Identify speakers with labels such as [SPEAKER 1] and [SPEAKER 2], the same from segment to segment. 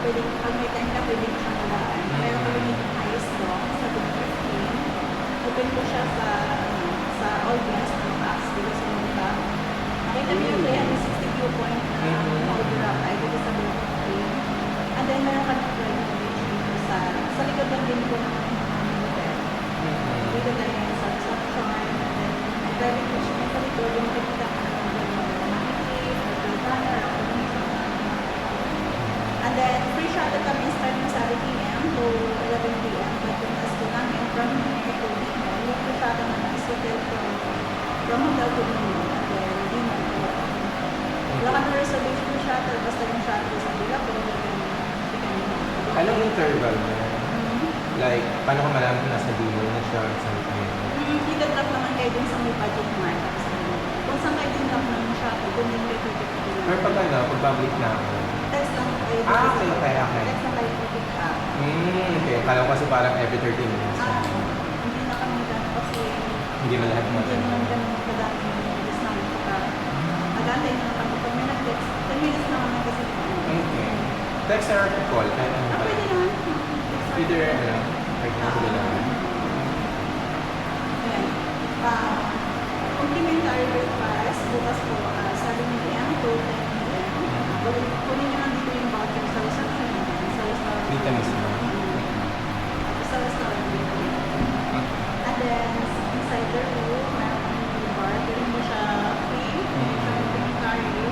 [SPEAKER 1] pwede, pag may time ka, pwede ko siyang tagaan. Pero kami dito ayos ko, sa 15, open ko siya sa all guests, ng apps, dito sa Munta. Nakita mo yung 360 viewpoint na overall, ay dito sa 15. And then, meron kami private beach dito sa likod lang din ko ng hotel. Dito na yun sa reception, and then, may private beach na sa likod, yung makikita ka ng and then, free shuttle kami starting sa 7 p.m. to 11 p.m. But yung gusto namin, from here to Bicol, yung free shuttle naman is hotel from hotel to Bicol. And then, dinner to wala ka na reservation ng shuttle, basta yung shuttle sa Bicol,
[SPEAKER 2] Anong interval mo? Like, paano ka malaman kung nasa Bicol na siya sa
[SPEAKER 1] Ida-drop naman kayo din sa may budget mark. Kung saan kayo din drop ng shuttle, doon din kayo ticket.
[SPEAKER 2] Pero pag ano, pag public na ako.
[SPEAKER 1] Text lang kayo.
[SPEAKER 2] Okay.
[SPEAKER 1] Text lang kayo ticket ka.
[SPEAKER 2] Okay. Kala ko kasi parang every 30 minutes.
[SPEAKER 1] Hindi na kami gano'n kasi
[SPEAKER 2] Hindi na lahat
[SPEAKER 1] hindi
[SPEAKER 2] naman.
[SPEAKER 1] naman gano'n kadami yung minutes namin kapag magantay na lang kami. Pag may nag-text, 10 minutes na kami kasi.
[SPEAKER 2] Okay. Text or call? Kahit ano pa.
[SPEAKER 1] Pwede naman.
[SPEAKER 2] Either, ano, right now sila lang.
[SPEAKER 1] Ayan. Complimentary breakfast, bukas po 7 p.m. to 10 p.m. Kunin nyo lang dito yung voucher sa reception. Sa restaurant.
[SPEAKER 2] Dito mismo.
[SPEAKER 1] Sa restaurant dito. And then, inside the room, meron yung bar. Pwede mo siya free. Complimentary.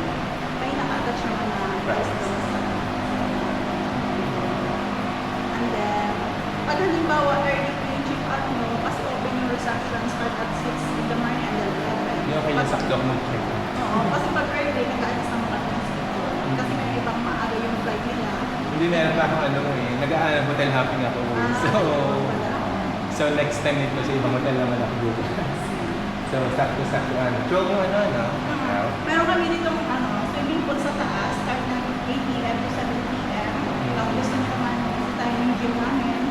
[SPEAKER 1] May naka-attach naman na price doon sa. And then, pag halimbawa early po yung check-out mo, kasi open yung reception start at 6 in the morning and then 11.
[SPEAKER 2] Hindi okay lang sakto ako mag-check.
[SPEAKER 1] Oo, kasi pag early, nag-aalis naman kami ng schedule. Kasi may ibang maaga yung flight nila.
[SPEAKER 2] Hindi meron pa akong ano hotel hopping ako. So next time nito sa ibang hotel naman ako bukas. So sakto-sakto ano. 12 yung ano?
[SPEAKER 1] Meron kami ditong swimming pool sa taas, start ng 8 p.m. to 7 p.m. Kung gusto nyo naman kasi tayo yung gym namin.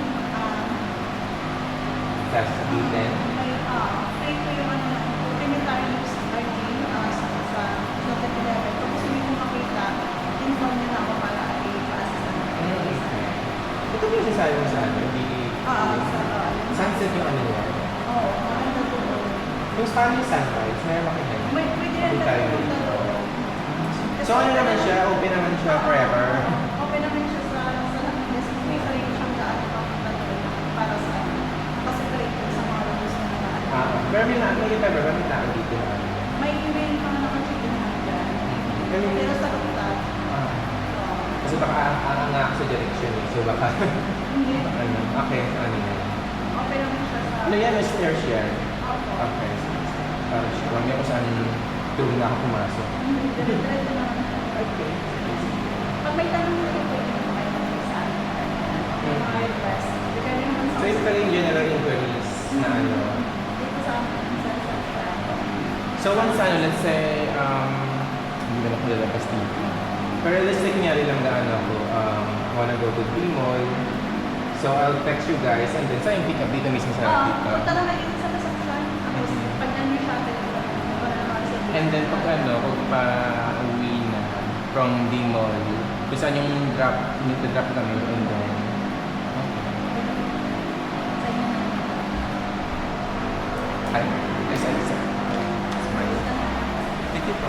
[SPEAKER 2] Sasabitin.
[SPEAKER 1] Free ko yung complimentary starting sa Hotel 11. Kung gusto nyo makita, inform nyo na ako para i-pa-assist namin.
[SPEAKER 2] Ito ba yung sasabi mo sa ano? Sunset yung ano niya?
[SPEAKER 1] Oo, maganda po.
[SPEAKER 2] Yung Spanish sunrise, meron ba kayo?
[SPEAKER 1] Pwede rin tayo dito.
[SPEAKER 2] So ano naman siya? Open naman siya forever?
[SPEAKER 1] Open naman siya sa lahat ng destination. May sarili siyang daan para sa pa-separate sa mga rooms na nakaan.
[SPEAKER 2] Pero may tao dito na ano?
[SPEAKER 1] May mga naka-check in naman dyan. Pero sa rooftop,
[SPEAKER 2] Kasi baka aangak sa direction eh. So baka,
[SPEAKER 1] hindi.
[SPEAKER 2] ano, okay, ano yan.
[SPEAKER 1] Open naman siya sa...
[SPEAKER 2] Ano yan? May stairs yan?
[SPEAKER 1] Opo.
[SPEAKER 2] Okay. Parang siya. Huwag niya kung saan tulong na ako pumasok.
[SPEAKER 1] Diretso naman.
[SPEAKER 2] Okay.
[SPEAKER 1] Pag may tanong mo ito, pwede mo kayo sa akin. Mga request. Depende naman sa...
[SPEAKER 2] So ito pala yung general inquiries na ano.
[SPEAKER 1] Dito sa akin, sa reception.
[SPEAKER 2] So once ano, let's say, hindi ko na palalabas dito. Pero let's say kunyari lang na ano ako, wanna go to Bimol. So I'll text you guys and then sa yung pick up dito mismo sa pick up.
[SPEAKER 1] Punta lang kayo sa reception. Tapos, pag nandun yung shuttle, wala naman sa
[SPEAKER 2] And then pag ano, pag pa-uwi na from Bimol, kung saan yung drop kami and then, Hi. Yes, sir. Smile. Thank you po.